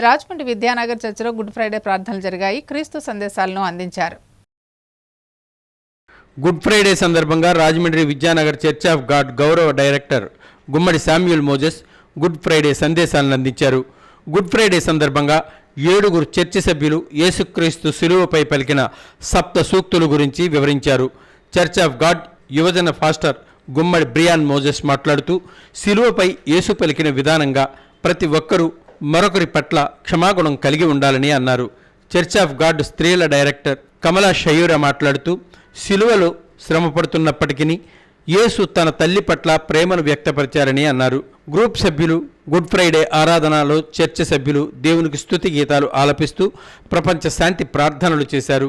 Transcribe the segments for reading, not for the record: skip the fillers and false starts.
రాజమండ్రి విద్యానగర్ చర్చిలో good Friday ప్రార్థనలు జరిగాయి. క్రీస్తు సందేశాలను అందించారు. గుడ్ ఫ్రైడే సందర్భంగా Rajahmundry Vidyanagar church of God గౌరవ డైరెక్టర్ గుమ్మడి శామ్యూల్ మోజెస్ గుడ్ ఫ్రైడే సందేశాలను అందించారు. గుడ్ ఫ్రైడే సందర్భంగా 7 చర్చి సభ్యులు యేసుక్రీస్తు శిలువపై పలికిన సప్త సూక్తుల గురించి వివరించారు. చర్చ్ ఆఫ్ గాడ్ యువజన ఫాస్టర్ గుమ్మడి బ్రియాన్ మోజెస్ మాట్లాడుతూ శిలువపై యేసు పలికిన విధానంగా ప్రతి ఒక్కరూ మరొకరి పట్ల క్షమాగుణం కలిగి ఉండాలని అన్నారు. చర్చ్ ఆఫ్ గాడ్ స్త్రీల డైరెక్టర్ కమలా షయూరా మాట్లాడుతూ శిలువలో శ్రమపడుతున్నప్పటికీ యేసు తన తల్లి పట్ల ప్రేమను వ్యక్తపరిచారని అన్నారు. గ్రూప్ సభ్యులు గుడ్ ఫ్రైడే ఆరాధనలో చర్చ సభ్యులు దేవునికి స్తుతి గీతాలు ఆలపిస్తూ ప్రపంచ శాంతి ప్రార్థనలు చేశారు.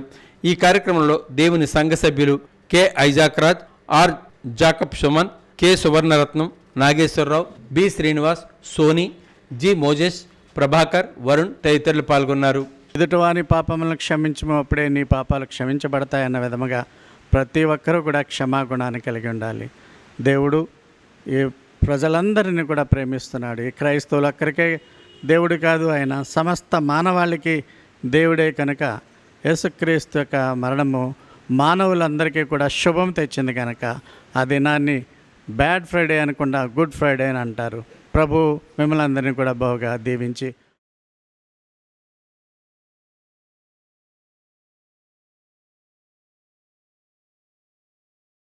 ఈ కార్యక్రమంలో దేవుని సంఘ సభ్యులు K Isaac Raj, R Jacob Suman, K Suvarnaratnam, Nageswararao, B Srinivas, Soni, G Moses, Prabhakar, Varun తదితరులు పాల్గొన్నారు. ఎదుటివాని పాపములను క్షమించము, అప్పుడే నీ పాపాలు క్షమించబడతాయన్న విధముగా ప్రతి ఒక్కరూ కూడా క్షమాగుణాన్ని కలిగి ఉండాలి. దేవుడు ఈ ప్రజలందరినీ కూడా ప్రేమిస్తున్నాడు. ఈ క్రైస్తవులు ఒక్కరికే దేవుడు కాదు, ఆయన సమస్త మానవాళికి దేవుడే కనుక యేసుక్రీస్తు యొక్క మరణము మానవులందరికీ కూడా శుభం తెచ్చింది కనుక ఆ దినాన్ని బ్యాడ్ ఫ్రైడే అనకుండా గుడ్ ఫ్రైడే అని అంటారు. ప్రభు మిమ్మల్ని అందరినీ కూడా బాగా దీవించి